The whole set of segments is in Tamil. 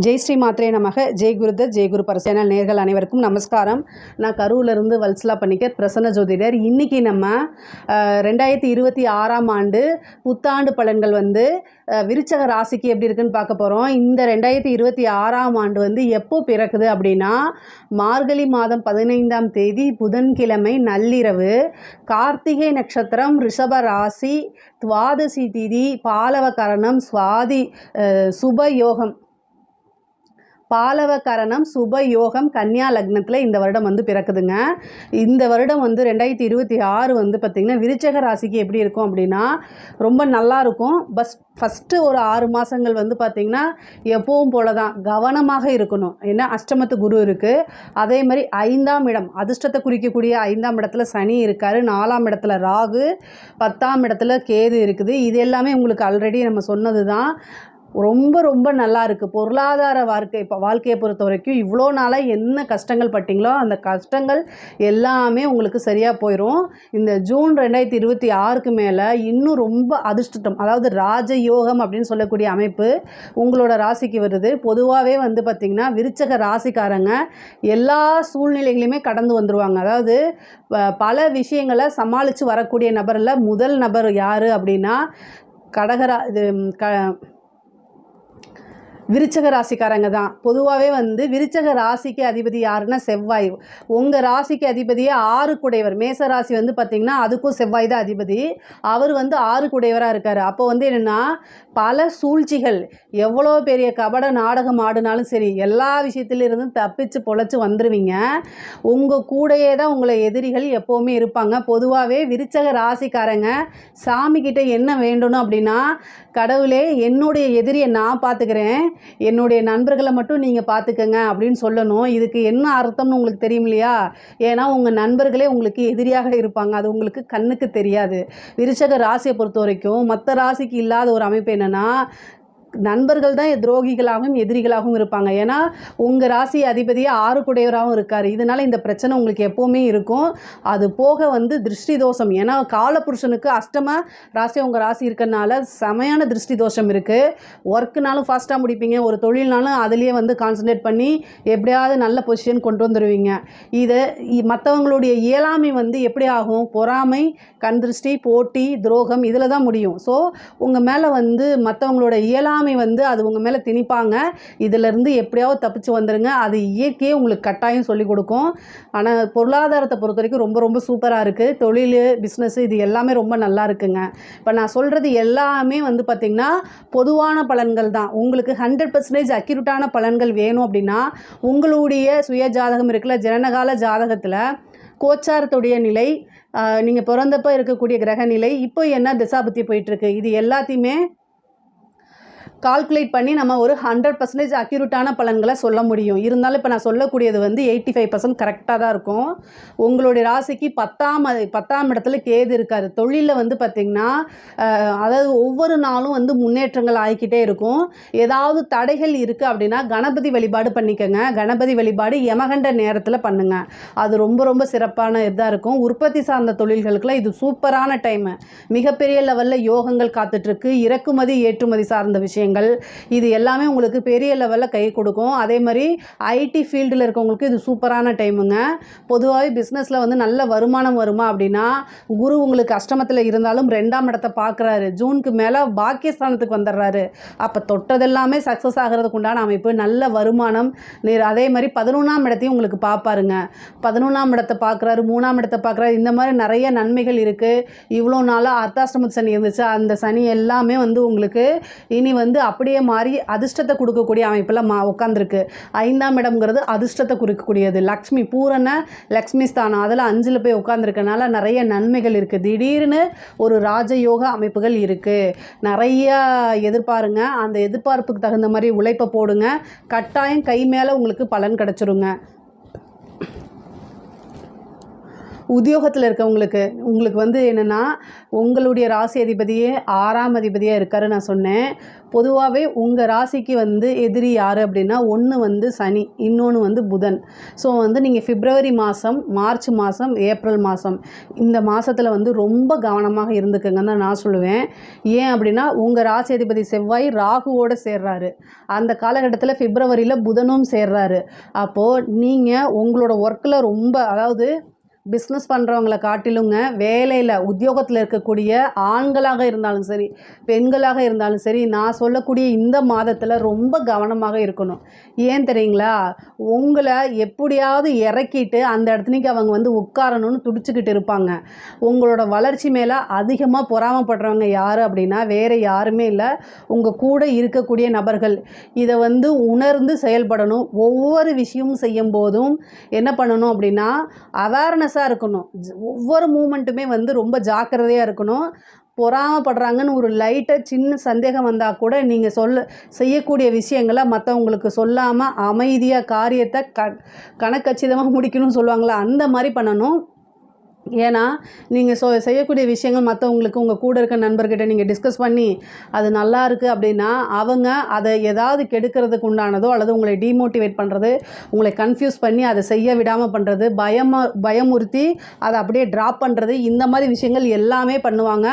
ஜெய் ஸ்ரீ மாத்ரே நமக. ஜெய் குருதத் ஜெய் குரு பரசேனல் நேர்கள் அனைவருக்கும் நமஸ்காரம். நான் கரூரிலிருந்து வல்சலா பண்ணிக்கர் பிரசன்ன ஜோதிடர். இன்றைக்கி நம்ம 2026ஆம் ஆண்டு புத்தாண்டு பலன்கள் விருச்சக ராசிக்கு எப்படி இருக்குன்னு பார்க்க போகிறோம். இந்த 2026ஆம் ஆண்டு எப்போ பிறக்குது அப்படின்னா மார்கழி மாதம் 15ஆம் தேதி புதன்கிழமை நள்ளிரவு, கார்த்திகை நட்சத்திரம், ரிஷப ராசி, துவாதசி திதி, பாலவ கரணம், சுவாதி சுபயோகம், பாலவ கரணம், சுப யோகம், கன்னியா லக்னத்தில் இந்த வருடம் பிறக்குதுங்க. இந்த வருடம் 2026 பார்த்திங்கன்னா விருச்சக ராசிக்கு எப்படி இருக்கும் அப்படின்னா ரொம்ப நல்லாயிருக்கும். ஃபஸ்ட்டு ஒரு 6 மாதங்கள் பார்த்திங்கன்னா எப்பவும் போல தான் கவனமாக இருக்கணும். ஏன்னா அஷ்டமத்து குரு இருக்குது. அதே மாதிரி 5ஆம் இடம், அதிர்ஷ்டத்தை குறிக்கக்கூடிய 5ஆம் இடத்துல சனி இருக்கார், 4ஆம் இடத்துல ராகு, 10ஆம் இடத்துல கேது இருக்குது. இது எல்லாமே உங்களுக்கு ஆல்ரெடி நம்ம சொன்னது தான். ரொம்ப ரொம்ப நல்லா இருக்குது. பொருளாதார வாழ்க்கையை பொறுத்த வரைக்கும் இவ்வளோ நாளாக என்ன கஷ்டங்கள் பட்டிங்களோ அந்த கஷ்டங்கள் எல்லாமே உங்களுக்கு சரியாக போயிடும். இந்த ஜூன் 2026க்கு மேலே இன்னும் ரொம்ப அதிர்ஷ்டம், அதாவது ராஜயோகம் அப்படின்னு சொல்லக்கூடிய அமைப்பு உங்களோட ராசிக்கு வருது. பொதுவாகவே பார்த்திங்கன்னா விருச்சக ராசிக்காரங்க எல்லா சூழ்நிலைகளையுமே கடந்து வந்துடுவாங்க. அதாவது பல விஷயங்களை சமாளித்து வரக்கூடிய நபரில் முதல் நபர் யார் அப்படின்னா விருச்சக ராசிக்காரங்க தான். பொதுவாகவே விருச்சக ராசிக்கு அதிபதி யாருன்னா செவ்வாய். உங்கள் ராசிக்கு அதிபதியே 6 குடையவர். மேச ராசி பார்த்திங்கன்னா அதுக்கும் செவ்வாய் தான் அதிபதி. அவர் 6 குடையவராக இருக்கார். அப்போ என்னென்னா பல சூழ்ச்சிகள், எவ்வளோ பெரிய கபட நாடகம் ஆடினாலும் சரி எல்லா விஷயத்திலிருந்து தப்பிச்சு பொழைச்சி வந்துடுவீங்க. உங்கள் கூடையே தான் உங்களை எதிரிகள் எப்போவுமே இருப்பாங்க. பொதுவாகவே விருச்சக ராசிக்காரங்க சாமிக்கிட்ட என்ன வேண்டணும் அப்படின்னா, கடவுளே என்னுடைய எதிரியை நான் பார்த்துக்கிறேன், என்னுடைய நண்பர்களை மட்டும் நீங்கள் பார்த்துக்கங்க அப்படின்னு சொல்லணும். இதுக்கு என்ன அர்த்தம்னு உங்களுக்கு தெரியும் இல்லையா? ஏன்னா உங்கள் நண்பர்களே உங்களுக்கு எதிரியாக இருப்பாங்க. அது உங்களுக்கு கண்ணுக்கு தெரியாது. விருச்சக ராசியை பொறுத்த வரைக்கும் மற்ற ராசிக்கு இல்லாத ஒரு அமைப்பு என்னென்னா, நண்பர்கள் தான் துரோகிகளாகவும் எதிரிகளாகவும் இருப்பாங்க. ஏன்னா உங்கள் ராசி அதிபதியே 6 குடையவராகவும் இருக்கார். இதனால் இந்த பிரச்சனை உங்களுக்கு எப்போவுமே இருக்கும். அது போக திருஷ்டி தோஷம், ஏன்னா காலபுருஷனுக்கு அஷ்டம ராசி உங்கள் ராசி இருக்கிறதுனால செமையான திருஷ்டி தோஷம் இருக்குது. ஒர்க்குனாலும் ஃபாஸ்ட்டாக முடிப்பீங்க, ஒரு தொழில்னாலும் அதுலேயே கான்சன்ட்ரேட் பண்ணி எப்படியாவது நல்ல பொசிஷன் கொண்டு வந்துடுவீங்க. இதை மற்றவங்களுடைய இயலாமை எப்படி ஆகும்? பொறாமை, கண் திருஷ்டி, போட்டி, துரோகம் இதில் தான் முடியும். ஸோ உங்கள் மேலே மற்றவங்களோட இயலாமை அது உங்கள் மேலே திணிப்பாங்க. இதிலேருந்து எப்படியாவது தப்பிச்சு வந்துடுங்க. அது இயற்கையே உங்களுக்கு கட்டாயம் சொல்லிக் கொடுக்கும். ஆனால் பொருளாதாரத்தை பொறுத்த வரைக்கும் ரொம்ப ரொம்ப சூப்பராக இருக்குது. தொழில், பிஸ்னஸ் இது எல்லாமே ரொம்ப நல்லா இருக்குங்க. இப்போ நான் சொல்கிறது எல்லாமே பார்த்திங்கன்னா பொதுவான பலன்கள் தான். உங்களுக்கு 100% அக்யூரேட்டான பலன்கள் வேணும் அப்படின்னா உங்களுடைய சுய ஜாதகம் இருக்குல்ல, ஜனனகால ஜாதகத்தில் கோச்சாரத்துடைய நிலை, நீங்கள் பிறந்தப்போ இருக்கக்கூடிய கிரக நிலை, இப்போ என்ன திசாபுத்தி போயிட்டுருக்கு, இது எல்லாத்தையுமே கால்குலேட் பண்ணி நம்ம ஒரு 100% அக்யூரேட்டான பலன்களை சொல்ல முடியும். இருந்தாலும் இப்போ நான் சொல்லக்கூடியது 85% கரெக்டாக தான் இருக்கும். உங்களுடைய ராசிக்கு 10ஆம் இடத்துல கேது இருக்கார். தொழிலில் பார்த்திங்கன்னா அதாவது ஒவ்வொரு நாளும் முன்னேற்றங்கள் ஆகிக்கிட்டே இருக்கும். ஏதாவது தடைகள் இருக்குது அப்படின்னா கணபதி வழிபாடு பண்ணிக்கோங்க. கணபதி வழிபாடு யமகண்ட நேரத்தில் பண்ணுங்கள். அது ரொம்ப ரொம்ப சிறப்பான இதாக இருக்கும். உற்பத்தி சார்ந்த தொழில்களுக்கெல்லாம் இது சூப்பரான டைமு. மிகப்பெரிய லெவலில் யோகங்கள் காத்துட்ருக்கு. இறக்குமதி ஏற்றுமதி சார்ந்த விஷயங்கள் இது எல்லாமே உங்களுக்கு பெரிய லெவலில் கை கொடுக்கும். அதே மாதிரி ஐடி ஃபீல்டில் இருக்கவங்களுக்கு இது சூப்பரான டைமுங்க. பொதுவாகவே பிஸ்னஸில் நல்ல வருமானம் வருமா அப்படின்னா, குரு உங்களுக்கு அஷ்டமத்தில் இருந்தாலும் 2ஆம் இடத்தை பார்க்குறாரு. ஜூனுக்கு மேலே பாக்கியஸ்தானத்துக்கு வந்துடுறாரு. அப்போ தொட்டதெல்லாமே சக்ஸஸ் ஆகிறதுக்கு உண்டான அமைப்பு, நல்ல வருமானம். அதே மாதிரி 11ஆம் இடத்தையும் உங்களுக்கு பார்ப்பாருங்க. 11ஆம் இடத்தை பார்க்குறாரு, 3ஆம் இடத்தை பார்க்குறாரு. இந்த மாதிரி நிறைய நன்மைகள் இருக்குது. இவ்வளோ நாளாக அர்த்தாஷ்டம சனி இருந்துச்சு, அந்த சனி எல்லாமே உங்களுக்கு இனி அப்படியே மாறி அதிர்ஷ்டத்தை கொடுக்கக்கூடிய அமைப்பில் உட்காந்துருக்கு. 5ஆம் இடம்ங்கிறது அதிர்ஷ்டத்தை குறிக்கக்கூடியது. லக்ஷ்மி, பூரண லக்ஷ்மி ஸ்தானம், அதில் 5ல் போய் உட்காந்துருக்கனால நிறைய நன்மைகள் இருக்குது. திடீர்னு ஒரு ராஜயோக அமைப்புகள் இருக்குது. நிறைய எதிர்பாருங்க. அந்த எதிர்பார்ப்புக்கு தகுந்த மாதிரி உழைப்பை போடுங்க. கட்டாயம் கை மேலே உங்களுக்கு பலன் கிடச்சிருங்க. உத்தியோகத்தில் இருக்கவங்களுக்கு உங்களுக்கு வந்து என்னென்னா உங்களுடைய ராசி அதிபதியே 6ஆம் அதிபதியாக இருக்காரு நான் சொன்னேன். பொதுவாகவே உங்கள் ராசிக்கு வந்து எதிரி யார் அப்படின்னா, ஒன்று வந்து சனி, இன்னொன்று வந்து புதன். ஸோ வந்து நீங்கள் பிப்ரவரி மாதம், மார்ச் மாதம், ஏப்ரல் மாதம் இந்த மாதத்தில் வந்து ரொம்ப கவனமாக இருந்துக்குங்கன்னு தான் நான் சொல்லுவேன். ஏன் அப்படின்னா உங்கள் ராசி அதிபதி செவ்வாய் ராகுவோடு சேர்றாரு. அந்த காலகட்டத்தில் பிப்ரவரியில் புதனும் சேர்றாரு. அப்போது நீங்கள் உங்களோட ஒர்க்கில் ரொம்ப அதாவது பிஸ்னஸ் பண்ணுறவங்கள காட்டிலுங்க வேலையில் உத்தியோகத்தில் இருக்கக்கூடிய ஆண்களாக இருந்தாலும் சரி பெண்களாக இருந்தாலும் சரி நான் சொல்லக்கூடிய இந்த மாதத்தில் ரொம்ப கவனமாக இருக்கணும். ஏன் தெரியுங்களா, உங்களை எப்படியாவது இறக்கிட்டு அந்த இடத்துக்கு அவங்க வந்து உட்காரணும்னு துடிச்சுக்கிட்டு இருப்பாங்க. உங்களோட வளர்ச்சி மேலே அதிகமாக பொறாமப்படுறவங்க யார் அப்படின்னா வேறு யாருமே இல்லை, உங்கள் கூட இருக்கக்கூடிய நபர்கள். இதை வந்து உணர்ந்து செயல்படணும். ஒவ்வொரு விஷயமும் செய்யும் போதும் என்ன பண்ணணும் அப்படின்னா அவேர்னஸாக இருக்கணும். ஒவ்வொரு மூமெண்ட்டுமே வந்து ரொம்ப ஜாக்கிரதையாக இருக்கணும். பொறாமப்படுறாங்கன்னு ஒரு லைட்டாக சின்ன சந்தேகம் வந்தால் கூட நீங்கள் செய்யக்கூடிய விஷயங்களை மற்றவங்களுக்கு சொல்லாமல் அமைதியாக காரியத்தை கணக்கச்சிதமாக முடிக்கணும்னு சொல்லுவாங்களா, அந்த மாதிரி பண்ணணும். ஏன்னா நீங்கள் செய்யக்கூடிய விஷயங்கள் மற்றவங்களுக்கு உங்கள் கூட இருக்க நண்பர்கிட்ட நீங்கள் டிஸ்கஸ் பண்ணி அது நல்லா இருக்குது அப்படின்னா அவங்க அதை ஏதாவது கெடுக்கிறதுக்கு உண்டானதோ அல்லது உங்களை டீமோட்டிவேட் பண்ணுறது, உங்களை கன்ஃபியூஸ் பண்ணி அதை செய்ய விடாமல் பண்ணுறது, பயமுறுத்தி அதை அப்படியே ட்ராப் பண்ணுறது, இந்த மாதிரி விஷயங்கள் எல்லாமே பண்ணுவாங்க.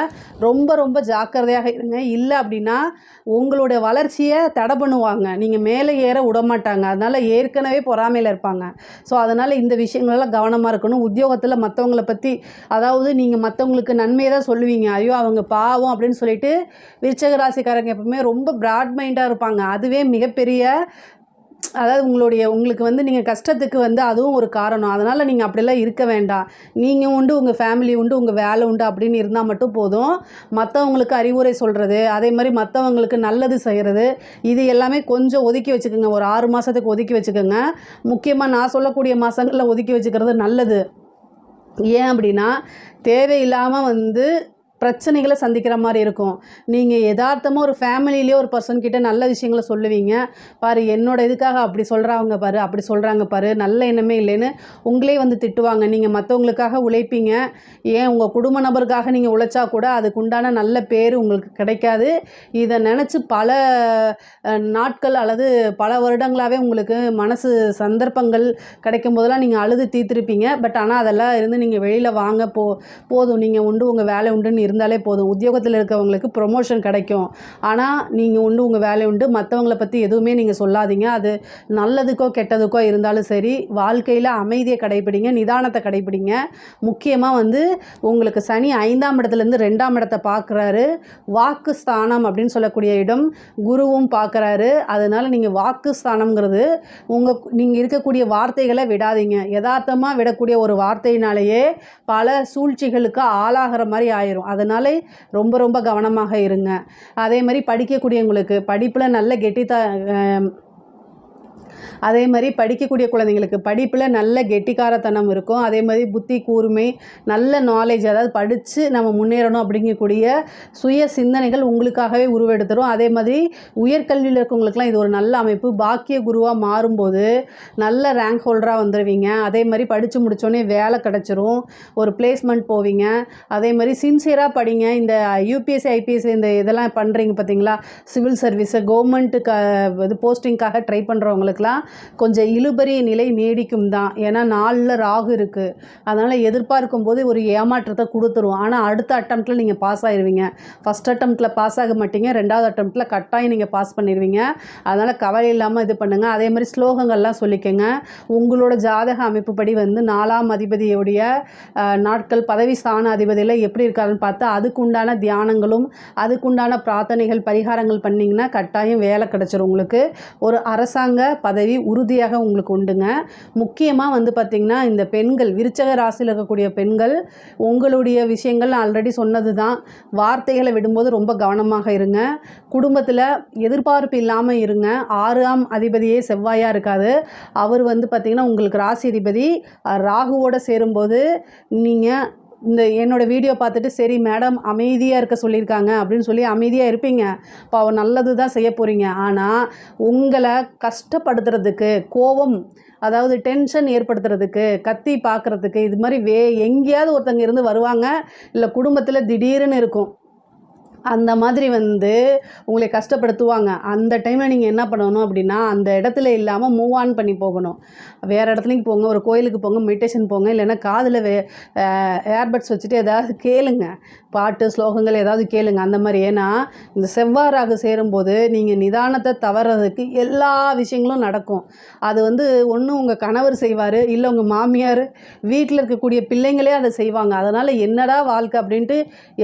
ரொம்ப ரொம்ப ஜாக்கிரதையாக இருங்க. இல்லை அப்படின்னா உங்களுடைய வளர்ச்சியை தடை பண்ணுவாங்க. நீங்கள் மேலே ஏற விடமாட்டாங்க. அதனால் ஏற்கனவே பொறாமையில் இருப்பாங்க. ஸோ அதனால் இந்த விஷயங்களெல்லாம் கவனமாக இருக்கணும். உத்தியோகத்தில் மற்றவங்களை பற்றி அதாவது நீங்கள் மற்றவங்களுக்கு நன்மையை தான் சொல்லுவீங்க. ஐயோ அவங்க பாவம் அப்படின்னு சொல்லிட்டு விருச்சிக ராசிக்காரங்க எப்பவுமே ரொம்ப பிராட் மைண்டாக இருப்பாங்க. அதுவே மிகப்பெரிய அதாவது உங்களுக்கு வந்து நீங்கள் கஷ்டத்துக்கு வந்து அதுவும் ஒரு காரணம். அதனால் நீங்கள் அப்படிலாம் இருக்க வேண்டாம். நீங்கள் உண்டு, உங்கள் ஃபேமிலி உண்டு, உங்கள் வேலை உண்டு அப்படின்னு இருந்தால் மட்டும் போதும். மற்றவங்களுக்கு அறிவுரை சொல்கிறது, அதே மாதிரி மற்றவங்களுக்கு நல்லது செய்கிறது, இது எல்லாமே கொஞ்சம் ஒதுக்கி வச்சுக்கோங்க. ஒரு 6 மாதத்துக்கு ஒதுக்கி வச்சுக்கோங்க. முக்கியமாக நான் சொல்லக்கூடிய மாதங்களில் ஒதுக்கி வச்சுக்கிறது நல்லது. ஏன் அப்படின்னா தேவையில்லாமல் வந்து பிரச்சனைகளை சந்திக்கிற மாதிரி இருக்கும். நீங்கள் யதார்த்தமாக ஒரு ஃபேமிலியிலே ஒரு பர்சன் கிட்ட நல்ல விஷயங்களை சொல்லுவீங்க. பாரு என்னோட இதுக்காக அப்படி சொல்கிறாங்க பாரு, அப்படி சொல்கிறாங்க பாரு, நல்ல எண்ணமே இல்லைன்னு உங்களே வந்து திட்டுவாங்க. நீங்கள் மற்றவங்களுக்காக உழைப்பீங்க. ஏன் உங்கள் குடும்ப நபருக்காக நீங்கள் உழைச்சா கூட அதுக்கு உண்டான நல்ல பேர் உங்களுக்கு கிடைக்காது. இதை நினச்சி பல நாட்கள் அல்லது பல வருடங்களாகவே உங்களுக்கு மனசு சந்தர்ப்பங்கள் கிடைக்கும் போதெல்லாம் நீங்கள் அழுது தீர்த்திருப்பீங்க. பட் ஆனால் அதெல்லாம் இருந்து நீங்கள் வெளியில் வாங்க போதும், நீங்கள் உண்டு உங்கள் வேலை உண்டுன்னு இருந்தாலே போதும். உத்தியோகத்தில் இருக்கவங்களுக்கு ப்ரொமோஷன் கிடைக்கும். ஆனால் நீங்கள் உண்டு உங்கள் வேலை உண்டு, மற்றவங்களை பற்றி எதுவுமே நீங்கள் சொல்லாதீங்க. அது நல்லதுக்கோ கெட்டதுக்கோ இருந்தாலும் சரி வாழ்க்கையில் அமைதியை கடைப்பிடிங்க, நிதானத்தை கடைப்பிடிங்க. முக்கியமாக வந்து உங்களுக்கு சனி 5ஆம் இடத்துலேருந்து 2ஆம் இடத்தை பார்க்குறாரு. வாக்கு ஸ்தானம் அப்படின்னு சொல்லக்கூடிய இடம் குருவும் பார்க்குறாரு. அதனால் நீங்கள் வாக்கு ஸ்தானம்ங்கிறது நீங்கள் இருக்கக்கூடிய வார்த்தைகளை விடாதீங்க. யதார்த்தமாக விடக்கூடிய ஒரு வார்த்தையினாலேயே பல சூழ்ச்சிகளுக்கு ஆளாகிற மாதிரி ஆயிரும். அதனால ரொம்ப ரொம்ப கவனமாக இருங்க. அதே மாதிரி படிக்கக்கூடியவங்களுக்கு படிப்பில் நல்ல அதே மாதிரி படிக்கக்கூடிய குழந்தைங்களுக்கு படிப்பில் நல்ல கெட்டிக்காரத்தனம் இருக்கும். அதே மாதிரி புத்தி கூர்மை, நல்ல நாலேஜ், அதாவது படித்து நம்ம முன்னேறணும் அப்படிங்கக்கூடிய சுய சிந்தனைகள் உங்களுக்காகவே உருவெடுத்துரும். அதே மாதிரி உயர்கல்வியில் இருக்கவங்களுக்குலாம் இது ஒரு நல்ல அமைப்பு. பாக்கிய குருவாக மாறும்போது நல்ல ரேங்க் ஹோல்டராக வந்துடுவீங்க. அதே மாதிரி படித்து முடித்தோடனே வேலை கிடச்சிரும், ஒரு பிளேஸ்மெண்ட் போவீங்க. அதே மாதிரி சின்சியராக படிங்க. இந்த யூபிஎஸ்சி ஐபிஎஸ்சி இந்த இதெல்லாம் பண்ணுறீங்க பார்த்தீங்களா, சிவில் சர்வீஸு கவர்மெண்ட்டுக்கு இது போஸ்டிங்காக ட்ரை பண்ணுறவங்களுக்குலாம் கொஞ்சம் இழுபறி நிலை நீடிக்கும் தான். ஏன்னா 4ல் ராகு இருக்குது. அதனால் எதிர்பார்க்கும் போது ஒரு ஏமாற்றத்தை கொடுத்துரும். ஆனால் அடுத்த அட்டம்ப்டில் நீங்கள் பாஸ் ஆகிடுவீங்க. ஃபஸ்ட் அட்டம்ப்டில் பாஸ் ஆக மாட்டீங்க, 2வது அட்டம்ப்டில் கட்டாயம் நீங்கள் பாஸ் பண்ணிடுவீங்க. அதனால் கவலை இல்லாமல் இது பண்ணுங்கள். அதே மாதிரி ஸ்லோகங்கள்லாம் சொல்லிக்கோங்க. உங்களோட ஜாதக அமைப்புப்படி வந்து 4ஆம் அதிபதியுடைய நாட்கள் பதவி ஸ்தான அதிபதியில் எப்படி இருக்காருன்னு பார்த்து அதுக்குண்டான தியானங்களும் அதுக்குண்டான பிரார்த்தனைகள் பரிகாரங்கள் பண்ணிங்கன்னா கட்டாயம் வேலை கிடச்சிரும். உங்களுக்கு ஒரு அரசாங்க பதவி உறுதியாக உங்களுக்கு உண்டுங்க. முக்கியமாக வந்து பார்த்திங்கன்னா இந்த பெண்கள், விருச்சக ராசியில் இருக்கக்கூடிய பெண்கள், உங்களுடைய விஷயங்கள் ஆல்ரெடி சொன்னது தான். வார்த்தைகளை விடும்போது ரொம்ப கவனமாக இருங்க. குடும்பத்தில் எதிர்பார்ப்பு இல்லாமல் இருங்க. 6ஆம் அதிபதியே செவ்வாயாக இருக்காது. அவர் வந்து பார்த்திங்கன்னா உங்களுக்கு ராசி அதிபதி ராகுவோடு சேரும்போது நீங்கள் என்னோடய வீடியோ பார்த்துட்டு சரி மேடம் அமைதியாக இருக்க சொல்லியிருக்காங்க அப்படின்னு சொல்லி அமைதியாக இருப்பீங்க. பாவம் நல்லது தான் செய்ய போகிறீங்க. ஆனால் உங்களை கஷ்டப்படுத்துறதுக்கு, கோபம் அதாவது டென்ஷன் ஏற்படுத்துறதுக்கு, கத்தி பார்க்குறதுக்கு, இது மாதிரி எங்கேயாவது ஒருத்தங்க இருந்து வருவாங்க. இல்லை குடும்பத்தில் திடீர்னு இருக்கும். அந்த மாதிரி வந்து உங்களை கஷ்டப்படுத்துவாங்க. அந்த டைமில் நீங்கள் என்ன பண்ணணும் அப்படின்னா, அந்த இடத்துல இல்லாமல் மூவ் ஆன் பண்ணி போகணும். வேறு இடத்துலையும் போங்க, ஒரு கோயிலுக்கு போங்க, மெடிடேஷன் போங்க, இல்லைன்னா காதில் ஏர்பட்ஸ் வச்சுட்டு ஏதாவது கேளுங்க. பாட்டு, ஸ்லோகங்கள் ஏதாவது கேளுங்க அந்த மாதிரி. ஏன்னா இந்த செவ்வாய் ராகு சேரும்போது நீங்கள் நிதானத்தை தவறதுக்கு எல்லா விஷயங்களும் நடக்கும். அது வந்து ஒன்று உங்கள் கணவர் செய்வார், இல்லை உங்கள் மாமியார், வீட்டில் இருக்கக்கூடிய பிள்ளைங்களே அதை செய்வாங்க. அதனால் என்னடா வாழ்க்கை அப்படின்ட்டு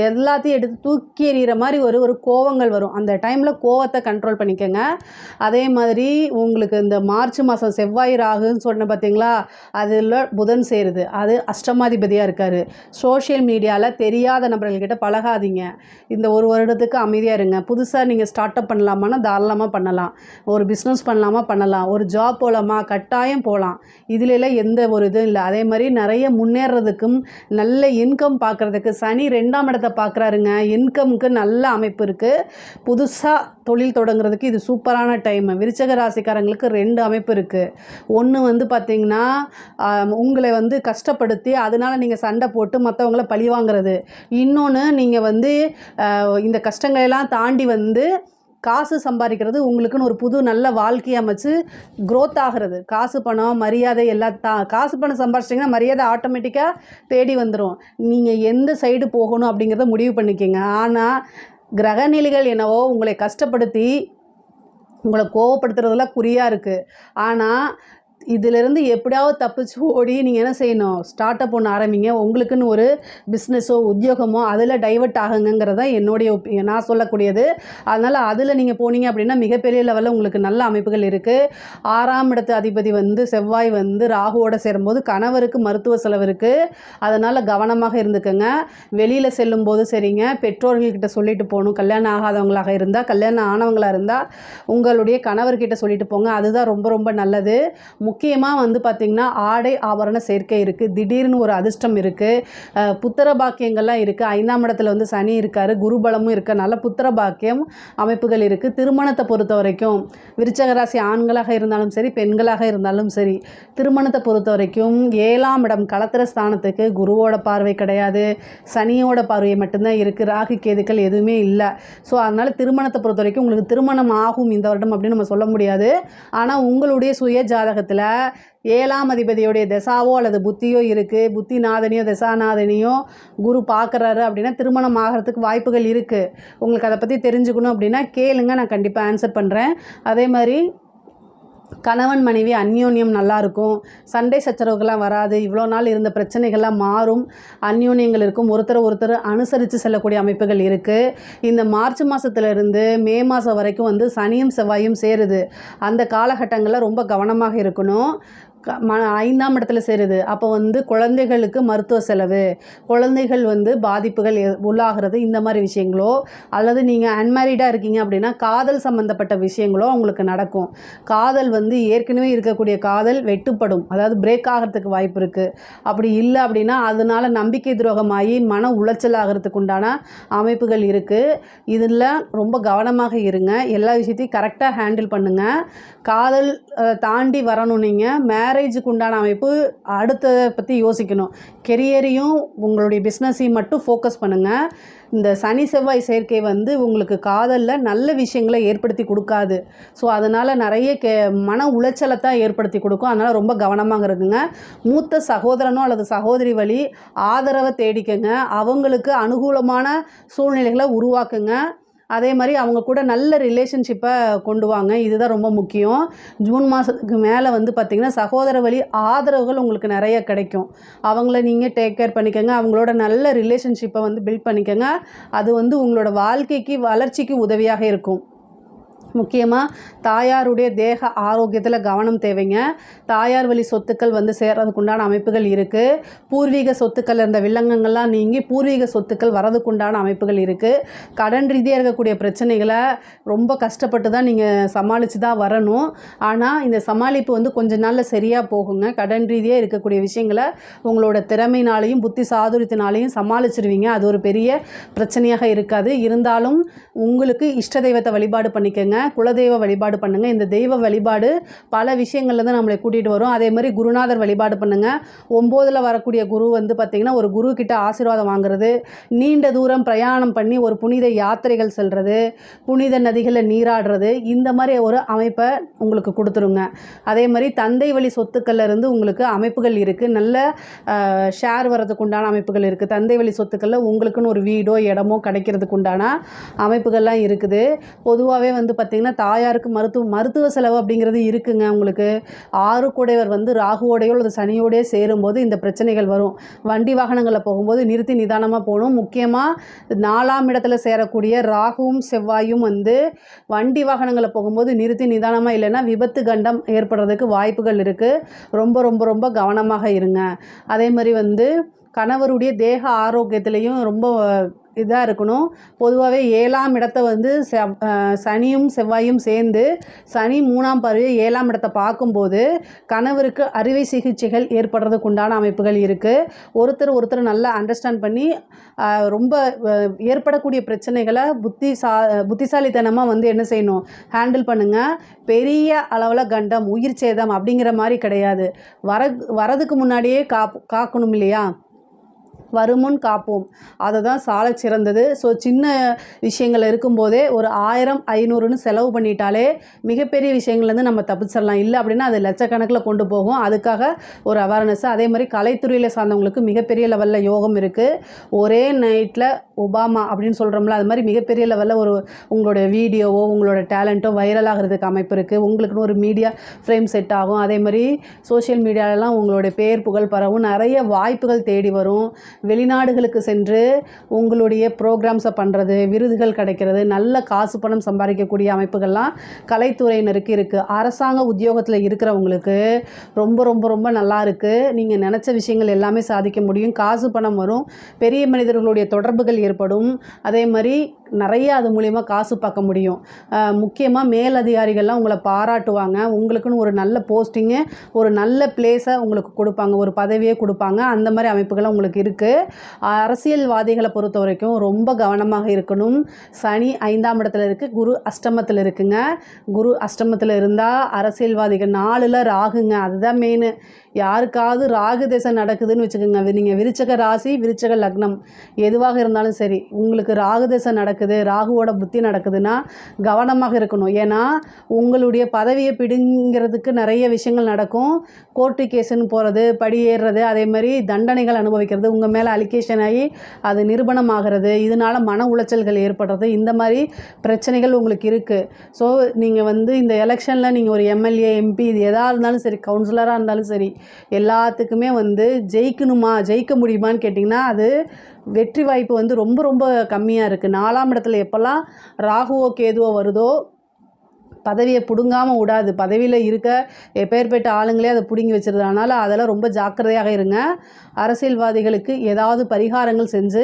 எல்லாத்தையும் எடுத்து தூக்கி எறிகிற மாதிரி ஒரு கோவங்கள் வரும். அந்த டைமில் கோவத்தை கண்ட்ரோல் பண்ணிக்கோங்க. அதே மாதிரி உங்களுக்கு இந்த மார்ச் மாதம் செவ்வாய் ராகுன்னு சொன்ன பார்த்தீங்களா, அதில் புதன் சேருது. அது அஷ்டமாதிபதியாக இருக்கார். சோஷியல் மீடியாவில் தெரியாத நபர்கள்கிட்ட பழகாதீங்க. இந்த ஒரு வருடத்துக்கு அமைதியாக இருங்க. புதுசாக நீங்கள் ஸ்டார்ட் அப் பண்ணலாமான்னா தாராளமாக பண்ணலாம். ஒரு பிஸ்னஸ் பண்ணலாமா பண்ணலாம். ஒரு ஜாப் போகலாமா கட்டாயம் போகலாம். இதிலெல்லாம் எந்த ஒரு இதுவும் இல்லை. அதே மாதிரி நிறைய முன்னேறதுக்கும் நல்ல இன்கம் பார்க்குறதுக்கு சனி 2ஆம் இடத்தை பார்க்குறாருங்க. இன்கமுக்கு நல்ல அமைப்பு இருக்குது. புதுசாக தொழில் தொடங்குறதுக்கு இது சூப்பரான டைம். விருச்சக ராசிக்காரங்களுக்கு 2 அமைப்பு இருக்குது. ஒன்று வந்து பார்த்திங்கன்னா உங்களை வந்து கஷ்டப்படுத்தி அதனால் நீங்கள் சண்டை போட்டு மற்றவங்கள பழி வாங்குறது. இன்னொன்று நீங்கள் வந்து இந்த கஷ்டங்களெல்லாம் தாண்டி வந்து காசு சம்பாதிக்கிறது, உங்களுக்குன்னு ஒரு புது நல்ல வாழ்க்கையை அமைச்சு க்ரோத் ஆகிறது. காசு பணம் மரியாதை எல்லாம் காசு பணம் சம்பாதிச்சிட்டிங்கன்னா மரியாதை ஆட்டோமேட்டிக்காக தேடி வந்துடும். நீங்கள் எந்த சைடு போகணும் அப்படிங்கிறத முடிவு பண்ணிக்கோங்க. ஆனால் கிரகநிலைகள் என்னவோ உங்களை கஷ்டப்படுத்தி உங்களை கோவப்படுத்துறதெல்லாம் குறியாக இருக்குது. ஆனால் இதிலிருந்து எப்படியாவது தப்பிச்சு ஓடி நீங்கள் என்ன செய்யணும், ஸ்டார்ட் அப் ஒன்று ஆரம்பிங்க. உங்களுக்குன்னு ஒரு பிஸ்னஸோ உத்தியோகமோ அதில் டைவர்ட் ஆகுங்கிறது தான் என்னுடைய நான் சொல்லக்கூடியது. அதனால் அதில் நீங்கள் போனீங்க அப்படின்னா மிகப்பெரிய லெவலில் உங்களுக்கு நல்ல அமைப்புகள் இருக்குது. 6ஆம் இடத்து அதிபதி வந்து செவ்வாய் வந்து ராகுவோடு சேரும்போது கணவருக்கு மருத்துவ செலவு இருக்குது. அதனால் கவனமாக இருந்துக்கோங்க. வெளியில் செல்லும்போது சரிங்க, பெற்றோர்கள்கிட்ட சொல்லிட்டு போகணும். கல்யாணம் ஆகாதவங்களாக இருந்தால், கல்யாணம் ஆனவங்களாக இருந்தால் உங்களுடைய கணவர்கிட்ட சொல்லிட்டு போங்க. அதுதான் ரொம்ப ரொம்ப நல்லது. முக்கியமாக வந்து பார்த்திங்கன்னா ஆடை ஆபரண சேர்க்கை இருக்குது. திடீர்னு ஒரு அதிர்ஷ்டம் இருக்குது. புத்திர பாக்கியங்கள்லாம் இருக்குது. 5ஆம் இடத்துல வந்து சனி இருக்கார். குருபலமும் இருக்கனால புத்திர பாக்கியம் அமைப்புகள் இருக்குது. திருமணத்தை பொறுத்த வரைக்கும் விருச்சக ராசி ஆண்களாக இருந்தாலும் சரி, பெண்களாக இருந்தாலும் சரி, திருமணத்தை பொறுத்த வரைக்கும் 7ஆம் இடம் களத்திர ஸ்தானத்துக்கு குருவோட பார்வை கிடையாது, சனியோட பார்வை மட்டும்தான் இருக்குது. ராகு கேதுக்கள் எதுவுமே இல்லை. ஸோ அதனால் திருமணத்தை பொறுத்த வரைக்கும் உங்களுக்கு திருமணம் ஆகும் இந்த வருடம் அப்படின்னு நம்ம சொல்ல முடியாது. ஆனால் உங்களுடைய சுய ஜாதகத்தில் 7ஆம் அதிபதியுடைய தசாவோ அல்லது புத்தியோ இருக்குது, புத்தி நாதனியோ தசாநாதனியோ குரு பார்க்குறாரு அப்படின்னா திருமணம் ஆகிறதுக்கு வாய்ப்புகள் இருக்குது. உங்களுக்கு அதை பற்றி தெரிஞ்சுக்கணும் அப்படின்னா கேளுங்க, நான் கண்டிப்பாக ஆன்சர் பண்ணுறேன். அதே மாதிரி கணவன் மனைவி அந்யோன்யம் நல்லாயிருக்கும். சண்டை சச்சரவுகள்லாம் வராது. இவ்வளோ நாள் இருந்த பிரச்சனைகள்லாம் மாறும். அந்யோன்யங்கள் இருக்கும். ஒருத்தர் அனுசரித்து செல்லக்கூடிய அமைப்புகள் இருக்குது. இந்த மார்ச் மாதத்துலேருந்து மே மாதம் வரைக்கும் வந்து சனியும் செவ்வாயும் சேருது. அந்த காலகட்டங்களில் ரொம்ப கவனமாக இருக்கணும். 5ஆம் இடத்துல சேருது. அப்போ வந்து குழந்தைகளுக்கு மருத்துவ செலவு, குழந்தைகள் வந்து பாதிப்புகள் உள்ளாகிறது, இந்த மாதிரி விஷயங்களோ, அல்லது நீங்கள் அன்மேரிடாக இருக்கீங்க அப்படின்னா காதல் சம்மந்தப்பட்ட விஷயங்களோ உங்களுக்கு நடக்கும். காதல் வந்து ஏற்கனவே இருக்கக்கூடிய காதல் வெட்டுப்படும், அதாவது பிரேக் ஆகிறதுக்கு வாய்ப்பு இருக்குது. அப்படி இல்லை அப்படின்னா அதனால் நம்பிக்கை துரோகமாகி மன உளைச்சல் ஆகிறதுக்கு உண்டான அமைப்புகள் இருக்குது. இதில் ரொம்ப கவனமாக இருங்க. எல்லா விஷயத்தையும் கரெக்டாக ஹேண்டில் பண்ணுங்கள். காதல் தாண்டி வரணும். நீங்கள் மேரேஜுக்கு உண்டான அமைப்பு அடுத்ததை பற்றி யோசிக்கணும். கெரியரையும் உங்களுடைய பிஸ்னஸையும் மட்டும் ஃபோக்கஸ் பண்ணுங்கள். இந்த சனி செவ்வாய் சேர்க்கை வந்து உங்களுக்கு காதலில் நல்ல விஷயங்களை ஏற்படுத்தி கொடுக்காது. ஸோ அதனால் நிறைய மன உளைச்சலை தான் ஏற்படுத்தி கொடுக்கும். அதனால் ரொம்ப கவனமாக இருக்குங்க. மூத்த சகோதரனோ அல்லது சகோதரி வழி ஆதரவை தேடிக்கங்க. அவங்களுக்கு அனுகூலமான சூழ்நிலைகளை உருவாக்குங்க. அதே மாதிரி அவங்க கூட நல்ல ரிலேஷன்ஷிப்பை கொண்டு வாங்க. இதுதான் ரொம்ப முக்கியம். ஜூன் மாதத்துக்கு மேலே வந்து பார்த்திங்கன்னா சகோதர வழி ஆதரவுகள் உங்களுக்கு நிறைய கிடைக்கும். அவங்கள நீங்கள் டேக் கேர் பண்ணிக்கோங்க. அவங்களோட நல்ல ரிலேஷன்ஷிப்பை வந்து பில்ட் பண்ணிக்கோங்க. அது வந்து உங்களோட வாழ்க்கைக்கு வளர்ச்சிக்கு உதவியாக இருக்கும். முக்கியமாக தாயாருடைய தேக ஆரோக்கியத்தில் கவனம் தேவைங்க. தாயார் வழி சொத்துக்கள் வந்து சேர்றதுக்குண்டான அமைப்புகள் இருக்குது. பூர்வீக சொத்துக்கள் இருந்த வில்லங்கங்கள்லாம் நீங்கி பூர்வீக சொத்துக்கள் வரதுக்குண்டான அமைப்புகள் இருக்குது. கடன் ரீதியாக இருக்கக்கூடிய பிரச்சனைகளை ரொம்ப கஷ்டப்பட்டு தான் நீங்கள் சமாளித்து தான் வரணும். ஆனால் இந்த சமாளிப்பு வந்து கொஞ்ச நாளில் சரியாக போகுங்க. கடன் ரீதியாக இருக்கக்கூடிய விஷயங்களை உங்களோட திறமையினாலையும் புத்தி சாதுரியத்தினாலையும் சமாளிச்சிருவீங்க. அது ஒரு பெரிய பிரச்சனையாக இருக்காது. இருந்தாலும் உங்களுக்கு இஷ்ட தெய்வத்தை வழிபாடு பண்ணிக்கோங்க. குலதெய்வ வழிபாடு பண்ணுங்கள். இந்த தெய்வ வழிபாடு பல விஷயங்கள்ல தான் நம்மளை கூட்டிகிட்டு வரும். அதே மாதிரி குருநாதர் வழிபாடு பண்ணுங்கள். 9ல் வரக்கூடிய குரு வந்து பார்த்திங்கன்னா ஒரு குரு கிட்ட ஆசீர்வாதம் வாங்குறது, நீண்ட தூரம் பிரயாணம் பண்ணி ஒரு புனித யாத்திரைகள் செல்வது, புனித நதிகளில் நீராடுறது, இந்த மாதிரி ஒரு அமைப்பை உங்களுக்கு கொடுத்துருங்க. அதே மாதிரி தந்தை வழி சொத்துக்கள்ல இருந்து உங்களுக்கு அமைப்புகள் இருக்குது. நல்ல ஷேர் வர்றதுக்கு உண்டான அமைப்புகள் இருக்குது. தந்தை வழி சொத்துக்களில் உங்களுக்குன்னு ஒரு வீடோ இடமோ கிடைக்கிறதுக்கு உண்டான அமைப்புகள்லாம் இருக்குது. பொதுவாகவே வந்து பார்த்திங்கன்னா தாயாருக்கு மருத்துவ செலவு அப்படிங்கிறது இருக்குங்க. உங்களுக்கு 6 குடைவர் வந்து ராகுவோடையோ அல்லது சனியோடையோ சேரும்போது இந்த பிரச்சனைகள் வரும். வண்டி வாகனங்களில் போகும்போது நிறுத்தி நிதானமாக போகணும். முக்கியமாக 4ஆம் இடத்துல சேரக்கூடிய ராகுவும் செவ்வாயும் வந்து வண்டி வாகனங்களில் போகும்போது நிறுத்தி நிதானமாக இல்லைன்னா விபத்து கண்டம் ஏற்படுறதுக்கு வாய்ப்புகள் இருக்குது. ரொம்ப ரொம்ப ரொம்ப கவனமாக இருங்க. அதே மாதிரி வந்து கணவருடைய தேக ஆரோக்கியத்திலையும் ரொம்ப இதாக இருக்கணும். பொதுவாகவே 7ஆம் இடத்தை வந்து சனியும் செவ்வாயும் சேர்ந்து சனி 3ஆம் பார்வை 7ஆம் இடத்தை பார்க்கும்போது கணவருக்கு அறுவை சிகிச்சைகள் ஏற்படுறதுக்கு உண்டான அமைப்புகள் இருக்குது. ஒருத்தர் நல்லா அண்டர்ஸ்டாண்ட் பண்ணி ரொம்ப ஏற்படக்கூடிய பிரச்சனைகளை புத்திசாலித்தனமாக வந்து என்ன செய்யணும், ஹேண்டில் பண்ணுங்கள். பெரிய அளவில் கண்டம் உயிர் சேதம் அப்படிங்கிற மாதிரி கிடையாது. வரதுக்கு முன்னாடியே காக்கணும் இல்லையா, வருமுன் காப்போம், அதை தான் சால சிறந்தது. ஸோ சின்ன விஷயங்கள் இருக்கும்போதே ஒரு 1000 500ன்னு செலவு பண்ணிட்டாலே மிகப்பெரிய விஷயங்கள்லேருந்து நம்ம தப்பிச்சிடலாம். இல்லை அப்படின்னா அது லட்சக்கணக்கில் கொண்டு போகும். அதுக்காக ஒரு அவேர்னஸ். அதே மாதிரி கலைத்துறையில் சார்ந்தவங்களுக்கு மிகப்பெரிய லெவலில் யோகம் இருக்குது. ஒரே நைட்டில் ஒபாமா அப்படின்னு சொல்கிறோம்ல, அது மாதிரி மிகப்பெரிய லெவலில் உங்களுடைய வீடியோவோ உங்களோட டேலண்ட்டோ வைரல் ஆகிறதுக்கு அமைப்பு இருக்குது. உங்களுக்குன்னு ஒரு மீடியா ஃப்ரேம் செட் ஆகும். அதே மாதிரி சோஷியல் மீடியாலலாம் உங்களுடைய பேர் புகழ் பரவும், நிறைய வாய்ப்புகள் தேடி வரும். வெளிநாடுகளுக்கு சென்று உங்களுடைய ப்ரோக்ராம்ஸை பண்ணுறது, விருதுகள் கிடைக்கிறது, நல்ல காசு பணம் சம்பாதிக்கக்கூடிய அமைப்புகள்லாம் கலைத்துறையினருக்கு இருக்குது. அரசாங்க உத்தியோகத்தில் இருக்கிறவங்களுக்கு ரொம்ப ரொம்ப ரொம்ப நல்லா இருக்குது. நீங்கள் நினச்ச விஷயங்கள் எல்லாமே சாதிக்க முடியும். காசு பணம் வரும். பெரிய மனிதர்களுடைய தொடர்புகள் ஏற்படும். அதே மாதிரி நிறைய அது மூலிமா காசு பார்க்க முடியும். முக்கியமாக மேலதிகாரிகள்லாம் உங்களை பாராட்டுவாங்க. உங்களுக்குன்னு ஒரு நல்ல போஸ்டிங்கு, ஒரு நல்ல பிளேஸை உங்களுக்கு கொடுப்பாங்க, ஒரு பதவியே கொடுப்பாங்க. அந்த மாதிரி அமைப்புகள்லாம் உங்களுக்கு இருக்குது. அரசியல்வாதிகளை பொறுத்த வரைக்கும் ரொம்ப கவனமாக இருக்கணும். சனி 5ஆம் இடத்துல இருக்குது, குரு அஷ்டமத்தில் இருக்குங்க. குரு அஷ்டமத்தில் இருந்தால் அரசியல்வாதிகள் 4ல் ராகுங்க, அதுதான் மெயின். யாருக்காவது ராகு திசை நடக்குதுன்னு வச்சுக்கோங்க, நீங்கள் விருச்சக ராசி விருச்சக லக்னம் எதுவாக இருந்தாலும் சரி, உங்களுக்கு ராகு திசை நடக்குது, ராகுவோட புத்தி நடக்குதுன்னா கவனமாக இருக்கணும். ஏன்னா உங்களுடைய பதவியை பிடுங்கிறதுக்கு நிறைய விஷயங்கள் நடக்கும். கோர்ட்டு கேஸுன்னு போகிறது, படி ஏறுறது, அதே மாதிரி தண்டனைகள் அனுபவிக்கிறது, உங்கள் மேலே அலிகேஷன் ஆகி அது நிரூபணம் ஆகிறது, இதனால் மன உளைச்சல்கள் ஏற்படுறது, இந்த மாதிரி பிரச்சனைகள் உங்களுக்கு இருக்குது. ஸோ நீங்கள் வந்து இந்த எலெக்ஷனில் நீங்கள் ஒரு எம்எல்ஏ எம்பி இது எதாக இருந்தாலும் சரி, கவுன்சிலராக இருந்தாலும் சரி, எல்லாத்துக்குமே வந்து ஜெயிக்க முடியுமான்னு கேட்டிங்கன்னா அது வெற்றி வாய்ப்பு வந்து ரொம்ப ரொம்ப கம்மியாக இருக்குது. 4ஆம் இடத்துல எப்போல்லாம் ராகுவோ கேதுவோ வருதோ பதவியை பிடுங்காமல் விடாது. பதவியில் இருக்க எப்பேற்பட்ட ஆளுங்களே அதை பிடுங்கி வச்சிருது. அதனால் அதெல்லாம் ரொம்ப ஜாக்கிரதையாக இருங்க. அரசியல்வாதிகளுக்கு ஏதாவது பரிகாரங்கள் செஞ்சு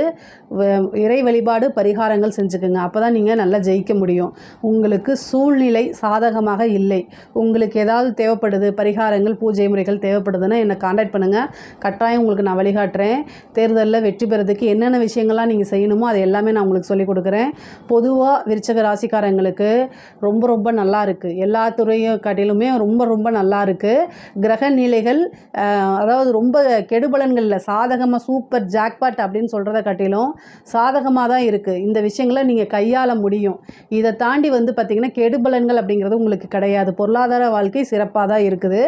இறை வழிபாடு பரிகாரங்கள் செஞ்சுக்குங்க. அப்போ தான் நீங்கள் நல்லா ஜெயிக்க முடியும். உங்களுக்கு சூழ்நிலை சாதகமாக இல்லை, உங்களுக்கு ஏதாவது தேவைப்படுது, பரிகாரங்கள் பூஜை முறைகள் தேவைப்படுதுன்னா என்னை காண்டாக்ட் பண்ணுங்கள். கட்டாயம் உங்களுக்கு நான் வழிகாட்டுறேன். தேர்தலில் வெற்றி பெறதுக்கு என்னென்ன விஷயங்கள்லாம் நீங்கள் செய்யணுமோ அதை எல்லாமே நான் உங்களுக்கு சொல்லிக் கொடுக்குறேன். பொதுவாக விருச்சக ராசிக்காரங்களுக்கு ரொம்ப ரொம்ப நல்லா இருக்குது. எல்லா துறையும் காட்டிலுமே ரொம்ப ரொம்ப நல்லா இருக்குது. கிரக நிலைகள் அதாவது ரொம்ப கெடுபலன்கள் இல்லை, சாதகமாக சூப்பர் ஜாக்பாட் அப்படின்னு சொல்கிறத காட்டிலும் சாதகமாக தான் இருக்குது. இந்த விஷயங்களை நீங்கள் கையாள முடியும். இதை தாண்டி வந்து பார்த்திங்கன்னா கெடுபலன்கள் அப்படிங்கிறது உங்களுக்கு கிடையாது. பொருளாதார வாழ்க்கை சிறப்பாக தான் இருக்குது.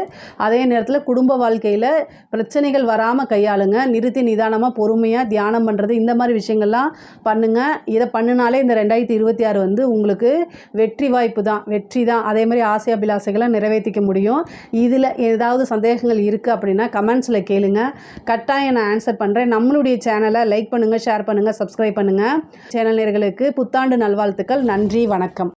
அதே நேரத்தில் குடும்ப வாழ்க்கையில் பிரச்சனைகள் வராமல் கையாளுங்க. நிறுத்தி நிதானமாக பொறுமையாக தியானம் பண்ணுறது, இந்த மாதிரி விஷயங்கள்லாம் பண்ணுங்கள். இதை பண்ணினாலே இந்த 2026 வந்து உங்களுக்கு வெற்றி வாய்ப்பு தான், வெற்றி தான். அதே மாதிரி ஆசை அபிலாசைகளை நிறைவேற்றிக்க முடியும். இதில் ஏதாவது சந்தேகங்கள் இருக்குது அப்படின்னா கமெண்ட்ஸில் கேளுங்க. கட்டாயம் நான் ஆன்சர் பண்ணுறேன். நம்மளுடைய சேனலை லைக் பண்ணுங்கள், ஷேர் பண்ணுங்கள், சப்ஸ்கிரைப் பண்ணுங்கள். சேனல் நேயர்களுக்கு புத்தாண்டு நல்வாழ்த்துக்கள். நன்றி, வணக்கம்.